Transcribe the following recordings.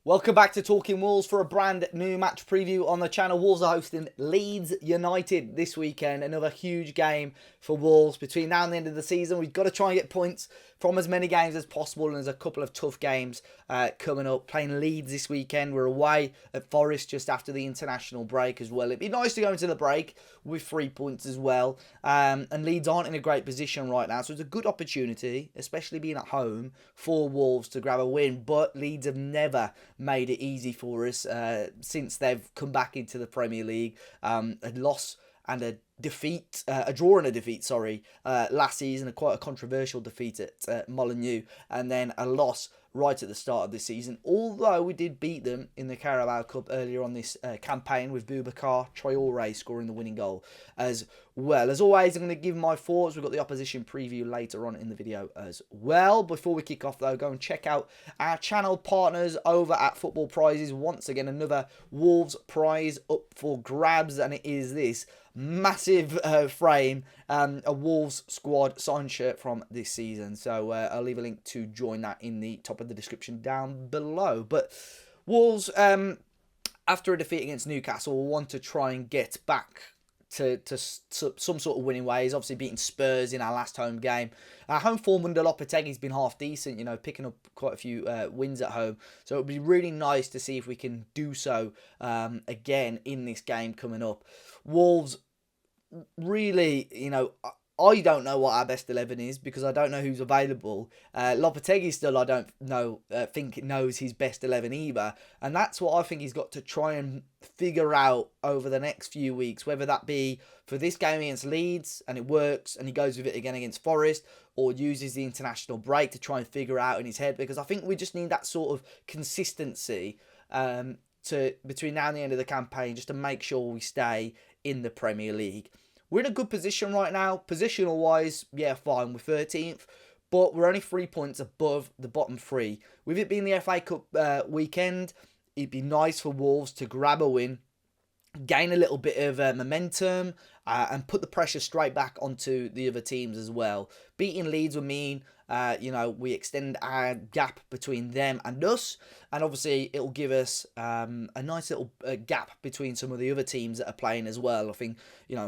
Welcome back to Talking Wolves for a brand new match preview on the channel. Wolves are hosting Leeds United this weekend. Another huge game for Wolves. Between now and the end of the season, we've got to try and get points from as many games as possible. And there's a couple of tough games coming up. Playing Leeds this weekend. We're away at Forest just after the international break as well. It'd be nice to go into the break with 3 points as well. And Leeds aren't in a great position right now. So it's a good opportunity, especially being at home, for Wolves to grab a win. But Leeds have never made it easy for us since they've come back into the Premier League. A loss and a defeat, a draw and a defeat, last season, quite a controversial defeat at Molineux, and then a loss right at the start of this season, although we did beat them in the Carabao Cup earlier on this campaign with Boubacar Traoré scoring the winning goal as well. As always, I'm going to give my thoughts. We've got the opposition preview later on in the video as well. Before we kick off though, go and check out our channel partners over at Football Prizes. Once again, another Wolves prize up for grabs, and it is this massive frame, a Wolves squad signed shirt from this season. So I'll leave a link to join that in the top of the description down below. But Wolves, after a defeat against Newcastle, will want to try and get back to some sort of winning ways. Obviously beating Spurs in our last home game. Our home form under Lopetegui has been half decent, you know, picking up quite a few wins at home. So it would be really nice to see if we can do so again in this game coming up. Wolves, really, you know, I don't know what our best 11 is because I don't know who's available. Lopetegui still, I don't know, think knows his best 11 either. And that's what I think he's got to try and figure out over the next few weeks, whether that be for this game against Leeds and it works and he goes with it again against Forest, or uses the international break to try and figure out in his head, because I think we just need that sort of consistency to between now and the end of the campaign, just to make sure we stay in the Premier League. We're in a good position right now. Positional wise, yeah, fine. We're 13th, but we're only 3 points above the bottom three. With it being the FA Cup weekend, it'd be nice for Wolves to grab a win, gain a little bit of momentum, and put the pressure straight back onto the other teams as well. Beating Leeds would mean, we extend our gap between them and us, and obviously it'll give us a nice little gap between some of the other teams that are playing as well. I think,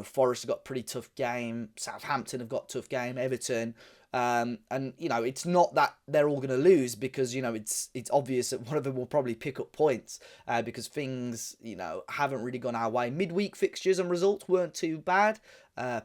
Forest have got a pretty tough game, Southampton have got a tough game, Everton. And it's not that they're all going to lose, because it's obvious that one of them will probably pick up points because things haven't really gone our way. Midweek fixtures and results weren't too bad.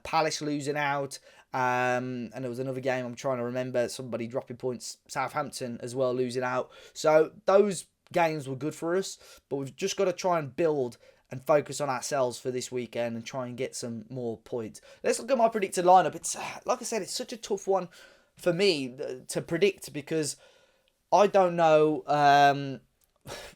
Palace losing out, and there was another game I'm trying to remember, somebody dropping points. Southampton as well losing out. So those games were good for us, but we've just got to try and build and focus on ourselves for this weekend and try and get some more points. Let's look at my predicted lineup. It's like I said, it's such a tough one for me to predict, because I don't know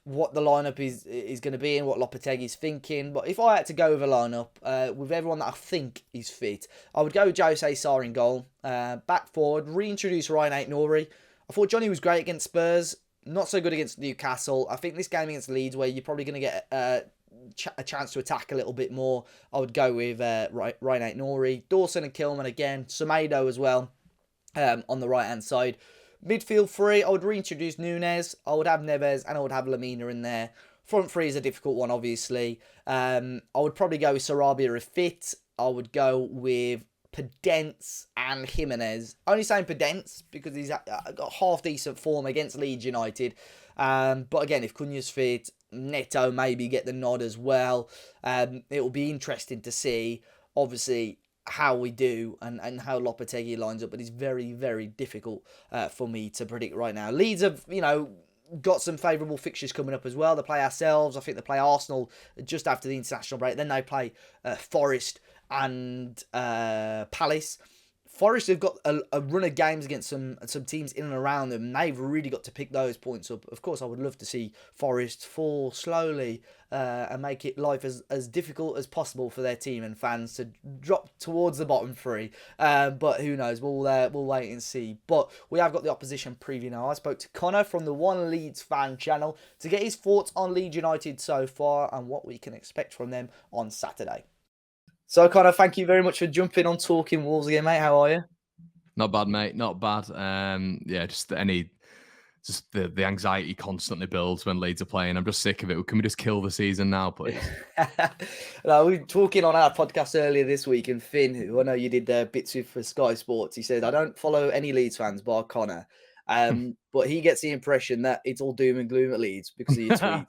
what the lineup is going to be and what Lopetegui's thinking. But if I had to go with a lineup with everyone that I think is fit, I would go with Jose Sarr in goal. Back forward, reintroduce Ryan Ait-Nouri. I thought Johnny was great against Spurs, not so good against Newcastle. I think this game against Leeds, where you're probably going to get a chance to attack a little bit more, I would go with Ryan Ait-Nouri. Dawson and Kilman again. Semedo as well on the right hand side. Midfield three, I would reintroduce Nunes. I would have Neves and I would have Lamina in there. Front three is a difficult one, obviously. I would probably go with Sarabia if fit. I would go with Podence and Jimenez. Only saying Podence because he's got half decent form against Leeds United. But again, if Cunha's fit, Neto maybe get the nod as well. It will be interesting to see, obviously, how we do and how Lopetegui lines up. But it's very, very difficult for me to predict right now. Leeds have, got some favourable fixtures coming up as well. They play ourselves. I think they play Arsenal just after the international break. Then they play Forest and Palace. Forest have got a run of games against some teams in and around them. They've really got to pick those points up. Of course, I would love to see Forest fall slowly and make it life as difficult as possible for their team and fans to drop towards the bottom three. But who knows? We'll wait and see. But we have got the opposition preview now. I spoke to Conor from the One Leeds fan channel to get his thoughts on Leeds United so far and what we can expect from them on Saturday. So, Conor, thank you very much for jumping on Talking Wolves again, mate. How are you? Not bad, mate. Not bad. Just any just the anxiety constantly builds when Leeds are playing. I'm just sick of it. Can we just kill the season now, please? No, we were talking on our podcast earlier this week, and Finn, who I know you did bits with for Sky Sports, he said, I don't follow any Leeds fans bar Conor. But he gets the impression that it's all doom and gloom at Leeds because of your tweets.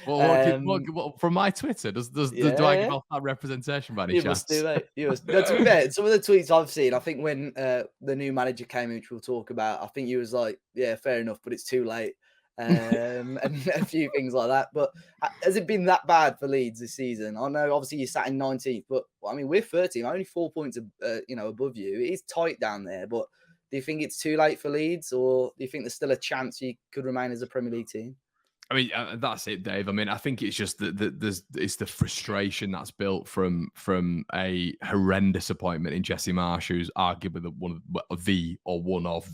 Well, um, what from my Twitter? Do I give yeah, off that representation by any you must do, chance? mate. You must. No, to be fair, some of the tweets I've seen, I think when the new manager came in, which we'll talk about, I think you was like, yeah, fair enough, but it's too late. And a few things like that. But has it been that bad for Leeds this season? I know, obviously, you sat in 19th, but I mean, we're 13th, only 4 points, above you. It is tight down there, but do you think it's too late for Leeds, or do you think there's still a chance you could remain as a Premier League team? I mean, that's it, Dave. I mean, I think it's just it's the frustration that's built from a horrendous appointment in Jesse Marsh, who's arguably one of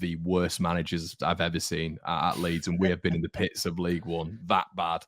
the worst managers I've ever seen at Leeds, and we have been in the pits of League One that bad.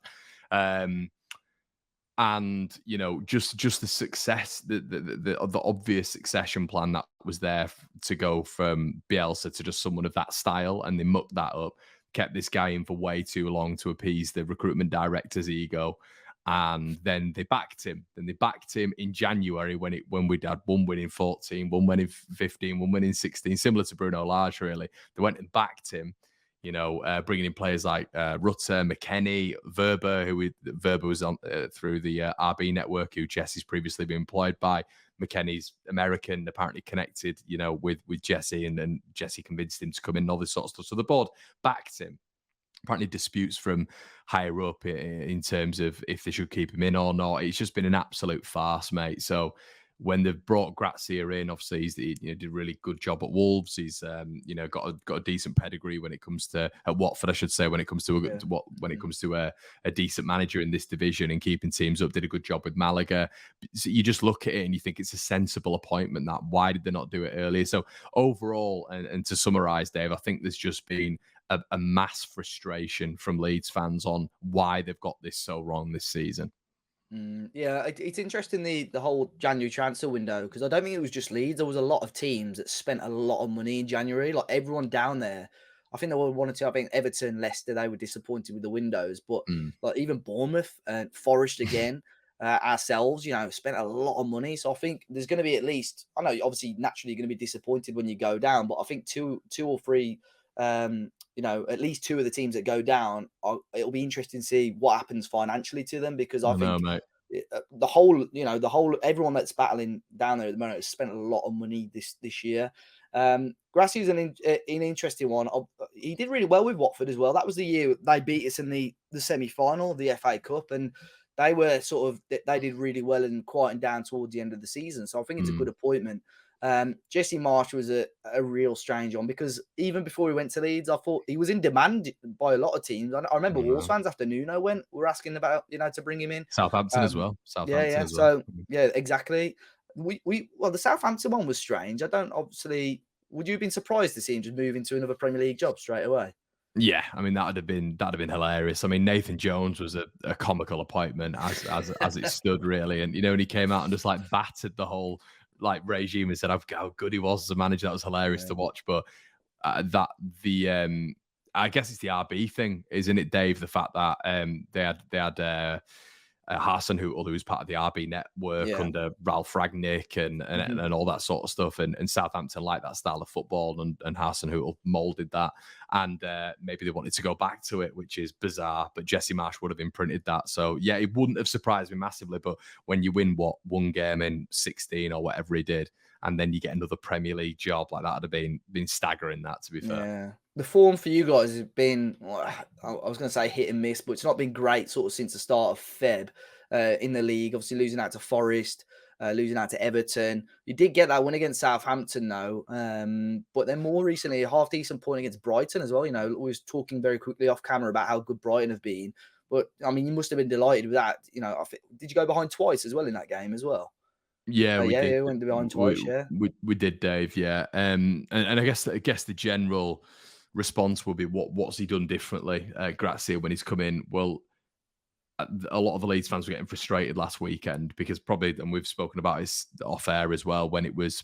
And just the success, the obvious succession plan that was there to go from Bielsa to just someone of that style, and they mucked that up, kept this guy in for way too long to appease the recruitment director's ego, and then they backed him. Then they backed him in January when we'd had one win in 14, one win in 15, one win in 16, similar to Bruno Lage, really. They went and backed him. Bringing in players like Rutter, McKennie, Verber was on through the RB network, who Jesse's previously been employed by. McKennie's American, apparently connected, with Jesse, and Jesse convinced him to come in and all this sort of stuff. So the board backed him. Apparently disputes from higher up in terms of if they should keep him in or not. It's just been an absolute farce, mate. So when they've brought Grazia in, obviously he did a really good job at Wolves. He's got a decent pedigree when it comes to at Watford, I should say, when it comes to a decent manager in this division and keeping teams up. Did a good job with Malaga. So you just look at it and you think it's a sensible appointment. That why did they not do it earlier? So overall, and to summarise, Dave, I think there's just been a mass frustration from Leeds fans on why they've got this so wrong this season. Yeah, it's interesting the whole January transfer window, because I don't think it was just Leeds. There was a lot of teams that spent a lot of money in January. Like everyone down there, I think there were one or two. I think Everton, Leicester, they were disappointed with the windows, but Mm. like even Bournemouth and Forest again, ourselves, spent a lot of money. So I think there's going to be at least. I know, obviously, naturally, you're going to be disappointed when you go down, but I think two or three. At least two of the teams that go down, it'll be interesting to see what happens financially to them, because I I know, think mate. the whole everyone that's battling down there at the moment has spent a lot of money this year. Grassi is an interesting one. He did really well with Watford as well. That was the year they beat us in the semi-final of the FA Cup, and they were they did really well and quieting down towards the end of the season. So I think it's a good Mm. appointment. Jesse Marsh was a real strange one, because even before he went to Leeds, I thought he was in demand by a lot of teams. I remember I Wolves know. fans after Nuno went were asking about to bring him in. Southampton as well. Yeah, Southampton yeah. as well. So yeah, exactly. The Southampton one was strange. I don't obviously. Would you have been surprised to see him just move into another Premier League job straight away? Yeah, I mean that'd have been hilarious. I mean Nathan Jones was a comical appointment as it stood, really, and when he came out and just like battered the whole like regime and said how good he was as a manager. That was hilarious Yeah. to watch. But that the I guess it's the RB thing, isn't it, Dave? The fact that they had Hasenhüttl, who was part of the RB network Yeah. under Ralph Ragnick and Mhm. and all that sort of stuff. And Southampton like that style of football, and Hasenhüttl moulded that. And maybe they wanted to go back to it, which is bizarre. But Jesse Marsh would have imprinted that. So yeah, it wouldn't have surprised me massively. But when you win one game in 16 or whatever he did, and then you get another Premier League job, like that would have been staggering. That, to be fair. Yeah. The form for you guys has been, well, I was going to say hit and miss, but it's not been great sort of since the start of Feb in the league. Obviously, losing out to Forest, losing out to Everton. You did get that win against Southampton, though. But then more recently, a half decent point against Brighton as well. We was talking very quickly off camera about how good Brighton have been. But I mean, you must have been delighted with that. Did you go behind twice as well in that game as well? Yeah, we Yeah, did. yeah, went behind twice. Yeah. We did, Dave. Yeah, and I guess the general response will be what's he done differently, Grazia, when he's come in. Well, a lot of the Leeds fans were getting frustrated last weekend because probably, and we've spoken about this off air as well, when it was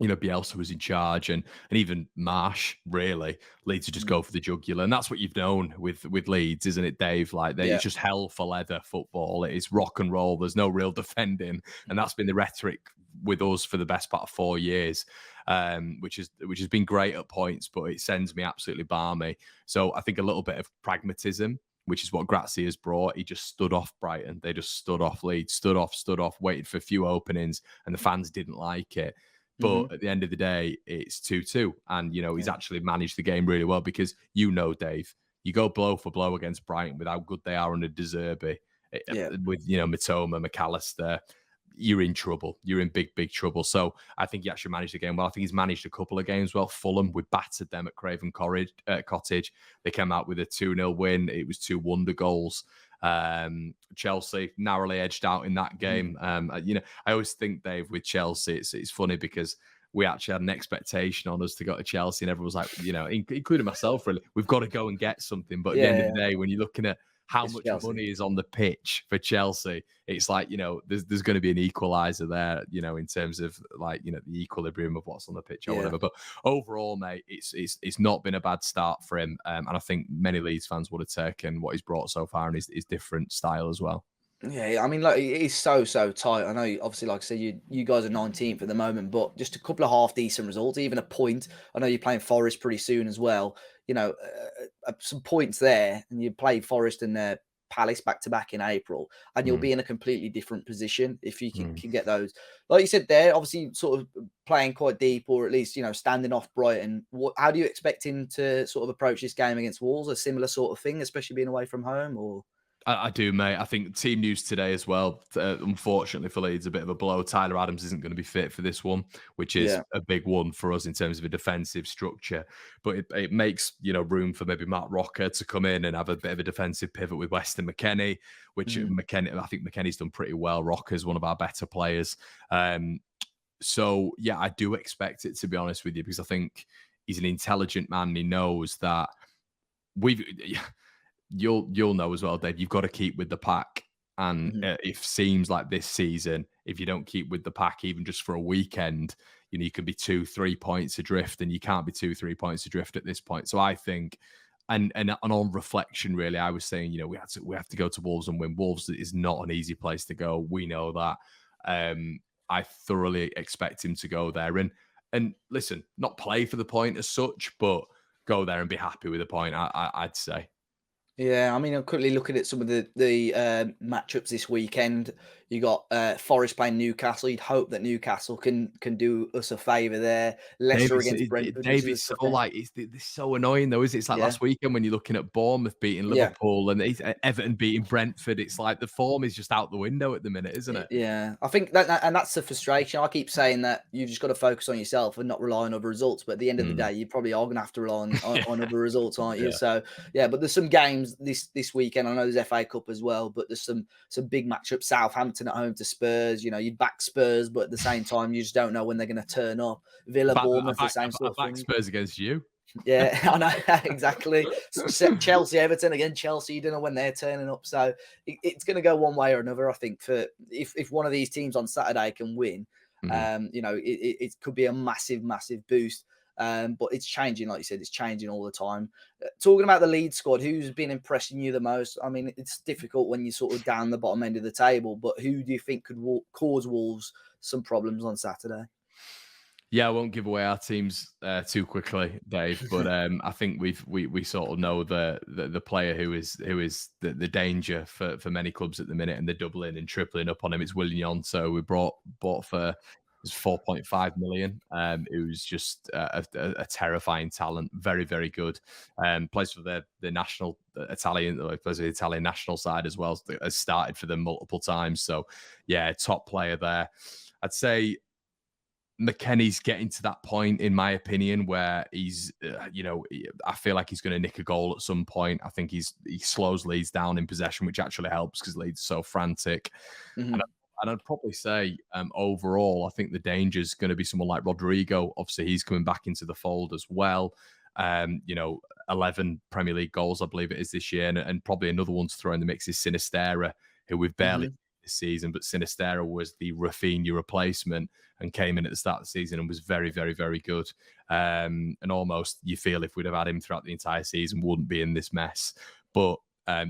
Bielsa was in charge, and even Marsh, really, Leeds to just go for the jugular. And that's what you've known with Leeds, isn't it, Dave? Like Yeah. it's just hell for leather football. It is rock and roll. There's no real defending. And that's been the rhetoric with us for the best part of 4 years. Which has been great at points, but it sends me absolutely balmy. So I think a little bit of pragmatism, which is what Grazia has brought. He just stood off Brighton. They just stood off Leeds, stood off, waited for a few openings, and the fans didn't like it. Hmm. But at the end of the day, it's 2-2. And, he's Yeah. actually managed the game really well because, Dave, you go blow for blow against Brighton with how good they are under De Zerbi, Yeah. with, Matoma, McAllister, you're in trouble. You're in big, big trouble. So I think he actually managed the game well. I think he's managed a couple of games well. Fulham, we battered them at Craven Cottage. They came out with a 2-0 win. It was 2 wonder goals. Chelsea narrowly edged out in that game. I always think, Dave, with Chelsea, it's funny because we actually had an expectation on us to go to Chelsea, and everyone was like, including myself, really, we've got to go and get something. But at the end of Yeah. the day, when you're looking at how It's much Chelsea. money is on the pitch for Chelsea, it's like, there's going to be an equalizer there, in terms of like, the equilibrium of what's on the pitch or Yeah. whatever. But overall, mate, it's not been a bad start for him. And I think many Leeds fans would have taken what he's brought so far and his different style as well. Yeah, I mean, like it is so tight. I know, obviously, like I said, you guys are 19th at the moment, but just a couple of half decent results, even a point. I know you're playing Forest pretty soon as well. Some points there, and you play Forest and Palace back to back in April, and you'll Mm, be in a completely different position if you mm. can get those. Like you said there, obviously, sort of playing quite deep, or at least standing off Brighton. How do you expect him to sort of approach this game against Wolves? A similar sort of thing, especially being away from home, or I do, mate. I think team news today as well. Unfortunately for Leeds, a bit of a blow. Tyler Adams isn't going to be fit for this one, which is yeah. a big one for us in terms of a defensive structure. But it makes room for maybe Matt Rocker to come in and have a bit of a defensive pivot with Weston McKennie, which Mhm. I think McKennie's done pretty well. Rocker's one of our better players. So yeah, I do expect it, to be honest with you, because I think he's an intelligent man. And he knows that we've. You'll know as well, Dave. You've got to keep with the pack, and Mhm. it seems like this season, if you don't keep with the pack, even just for a weekend, you can be 2-3 points adrift, and you can't be 2-3 points adrift at this point. So I think, and on reflection, really, I was saying, we have to go to Wolves and win. Wolves is not an easy place to go. We know that. I thoroughly expect him to go there and listen, not play for the point as such, but go there and be happy with the point. I'd say. Yeah, I mean, I'm quickly looking at some of the matchups this weekend. You got Forest playing Newcastle. You'd hope that Newcastle can do us a favour there. Leicester against Brentford, which Dave, is a it's so tough game. it's so annoying though, is it? It's like Yeah, last weekend when you're looking at Bournemouth beating yeah. Liverpool and Everton beating Brentford. It's like the form is just out the window at the minute, isn't it? Yeah, I think and that's the frustration. I keep saying that you've just got to focus on yourself and not rely on other results. But at the end of the Mm. day, you probably are going to have to rely on other results, aren't you? Yeah. So yeah, but there's some games this weekend. I know there's FA Cup as well, but there's some big matchups. Southampton at home to Spurs. You'd back Spurs, but at the same time, you just don't know when they're going to turn up. Villa, Bournemouth, the same I sort of back thing. Spurs against you. Yeah, I know exactly. Chelsea, Everton again. Chelsea, you don't know when they're turning up, so it's going to go one way or another. I think for if one of these teams on Saturday can win, Mhm. it could be a massive boost. But it's changing, like you said, it's changing all the time. Talking about the lead squad, who's been impressing you the most? I mean, it's difficult when you're sort of down the bottom end of the table, but who do you think could cause Wolves some problems on Saturday? Yeah, I won't give away our teams too quickly, Dave. But I think we sort of know the player who is the danger for many clubs at the minute, and they're doubling and tripling up on him. It's Willian. So we bought for 4.5 million. Who's just a terrifying talent, very good. Plays for the national Italian, plays for the Italian national side as well. Has started for them multiple times. So yeah, top player there. I'd say McKennie's getting to that point, in my opinion, where he's, I feel like he's going to nick a goal at some point. I think he slows Leeds down in possession, which actually helps because Leeds are so frantic. And, Mhm. I'd probably say overall, I think the danger is going to be someone like Rodrigo. Obviously, he's coming back into the fold as well. 11 Premier League goals, I believe it is this year, and probably another one to throw in the mix is Sinistera, who we've barely Mhm. this season, but Sinistera was the Rafinha replacement and came in at the start of the season and was very, very, very good. And almost you feel if we'd have had him throughout the entire season, wouldn't be in this mess. But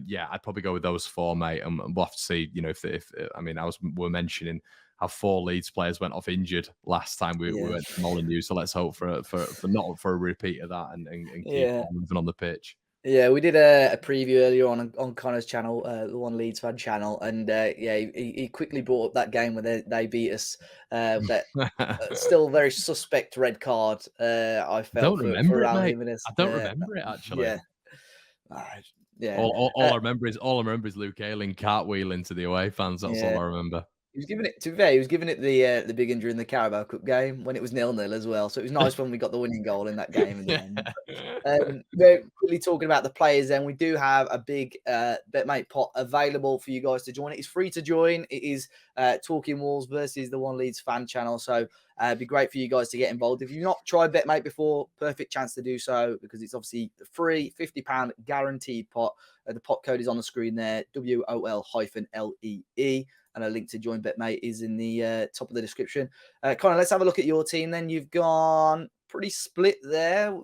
yeah, I'd probably go with those four, mate. And we'll have to see, you know, if I mean, we're mentioning how 4 Leeds players went off injured last time we went to Molineux. So let's hope for not for a repeat of that and keep moving on the pitch. Yeah, we did a preview earlier on Conor's channel, the One Leeds fan channel, and yeah, he quickly brought up that game where they beat us. That still very suspect red card. I felt Don't remember for it, Raul mate. Jimenez. I don't remember it actually. Yeah, yeah. All I remember is Luke Ayling cartwheeling to the away fans. That's all I remember. He was giving it, to be fair, he was giving it the big injury in the Carabao Cup game when it was 0-0 as well. So it was nice when we got the winning goal in that game in the end. We're quickly talking about the players then. We do have a big BetMate pot available for you guys to join. It's free to join. It is Talking Wolves versus the One Leeds fan channel. So it'd be great for you guys to get involved. If you've not tried BetMate before, perfect chance to do so because it's obviously the free £50 guaranteed pot. The pot code is on the screen there, WOL-LEE. And a link to join BetMate is in the top of the description. Conor, let's have a look at your team then. You've gone pretty split there.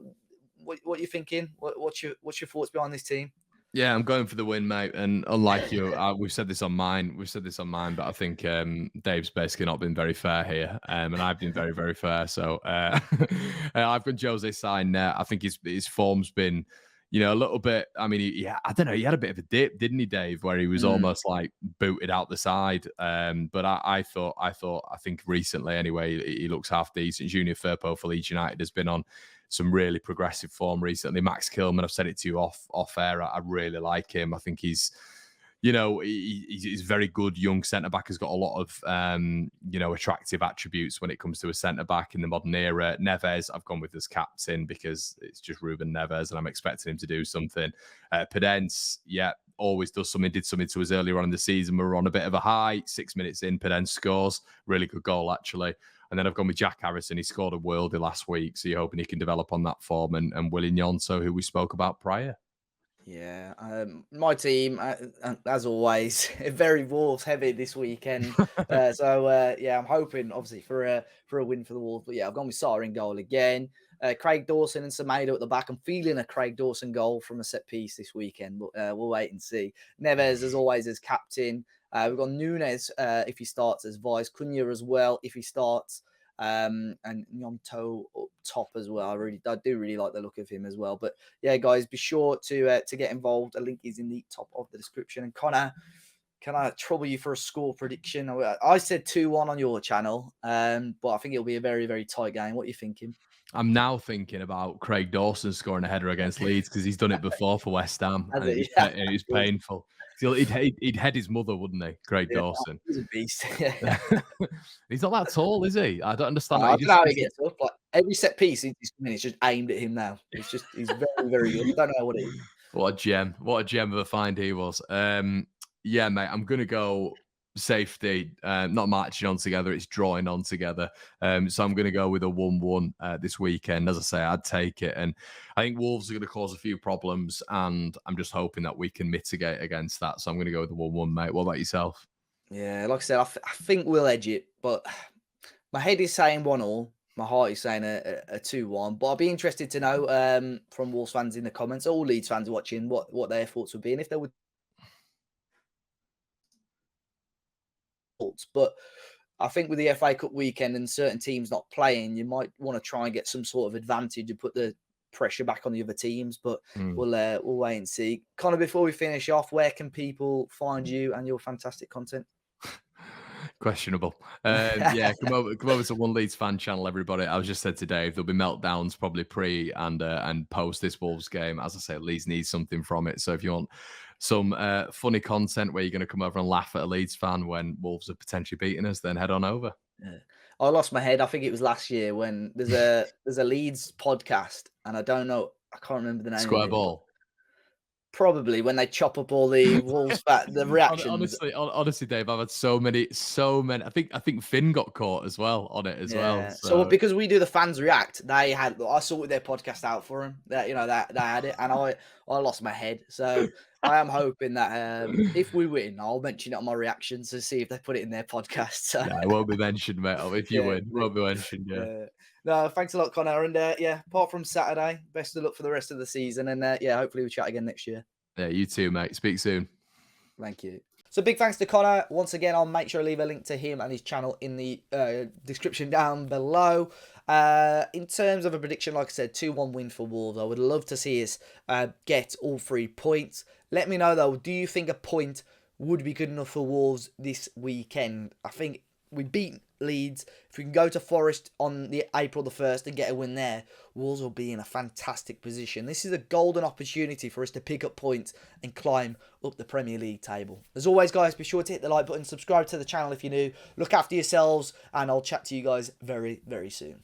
What are you thinking? What's your thoughts behind this team? Yeah, I'm going for the win, mate. And unlike you, we've said this on mine. But I think Dave's basically not been very fair here, and I've been very, very fair. So I've got Jose Sa net. I think his form's been, you know, a little bit. I mean, I don't know. He had a bit of a dip, didn't he, Dave? Where he was almost like booted out the side. But I think recently, anyway, he looks half decent. Junior Firpo for Leeds United has been on some really progressive form recently. Max Kilman, I've said it to you off air. I really like him. I think he's, you know, he's a very good young centre back. Has got a lot of, you know, attractive attributes when it comes to a centre back in the modern era. Neves, I've gone with as captain because it's just Ruben Neves, and I'm expecting him to do something. Pedence, yeah, always does something. Did something to us earlier on in the season. We were on a bit of a high. 6 minutes in, Pedence scores. Really good goal, actually. And then I've gone with Jack Harrison. He scored a worldie last week, so you're hoping he can develop on that form. And Willie Nyonso, who we spoke about prior. Yeah, my team, as always, very Wolves heavy this weekend. Yeah, I'm hoping obviously for a win for the Wolves. But yeah, I've gone with Sarr in goal again. Craig Dawson and Semedo at the back. I'm feeling a Craig Dawson goal from a set piece this weekend, but we'll wait and see. Neves, as always, as captain. We've got Nunes if he starts as vice. Cunha as well if he starts. And Nyonto up top as well. I do really like the look of him as well. But yeah, guys, be sure to get involved. A link is in the top of the description. And Conor, can I trouble you for a score prediction? I said 2-1 on your channel, but I think it'll be a very, very tight game. What are you thinking? I'm now thinking about Craig Dawson scoring a header against Leeds because he's done it before for West Ham, and it was painful. He'd head his mother, wouldn't he, Craig Dawson? He's a beast. He's not that tall, is he? I don't understand. I don't know how he gets up. Like every set piece he's just aimed at him now. He's very, very good. I don't know what it is. What a gem! What a gem of a find he was. Yeah, mate. I'm gonna go safety, not marching on together, it's drawing on together. So I'm going to go with a 1-1 this weekend. As I say, I'd take it. And I think Wolves are going to cause a few problems, and I'm just hoping that we can mitigate against that. So I'm going to go with the 1-1, mate. What about yourself? Yeah, like I said, I think we'll edge it, but my head is saying 1-1. My heart is saying a 2-1. But I'll be interested to know from Wolves fans in the comments, all Leeds fans watching, what their thoughts would be, and if they would. But I think with the FA Cup weekend and certain teams not playing, you might want to try and get some sort of advantage and put the pressure back on the other teams. But we'll wait and see. Conor, before we finish off, where can people find you and your fantastic content? Questionable. Yeah, come over to One Leeds fan channel, everybody. I was just said to Dave, there'll be meltdowns probably pre and post this Wolves game. As I say, Leeds needs something from it. So if you want some funny content where you're going to come over and laugh at a Leeds fan when Wolves are potentially beating us, then head on over. Yeah. I lost my head. I think it was last year when there's a Leeds podcast, and I don't know, I can't remember the name. Square Ball. Probably when they chop up all the Wolves the reactions. Honestly, Dave, I've had so many. I think Finn got caught as well on it as well. So because we do the fans react, I sorted their podcast out for them. That they had it, and I lost my head. So I am hoping that if we win, I'll mention it on my reactions to see if they put it in their podcast. So Yeah, it won't be mentioned, mate. If you yeah, win, it won't be mentioned. Yeah. yeah. No, thanks a lot, Conor. And yeah, apart from Saturday, best of luck for the rest of the season. And yeah, hopefully we chat again next year. Yeah, you too, mate. Speak soon. Thank you. So big thanks to Conor. Once again, I'll make sure I leave a link to him and his channel in the description down below. In terms of a prediction, like I said, 2-1 win for Wolves. I would love to see us get all 3 points. Let me know, though, do you think a point would be good enough for Wolves this weekend? I think we beat Leeds. If we can go to Forest on the April the 1st and get a win there, Wolves will be in a fantastic position. This is a golden opportunity for us to pick up points and climb up the Premier League table. As always, guys, be sure to hit the like button, subscribe to the channel if you're new, look after yourselves, and I'll chat to you guys very, very soon.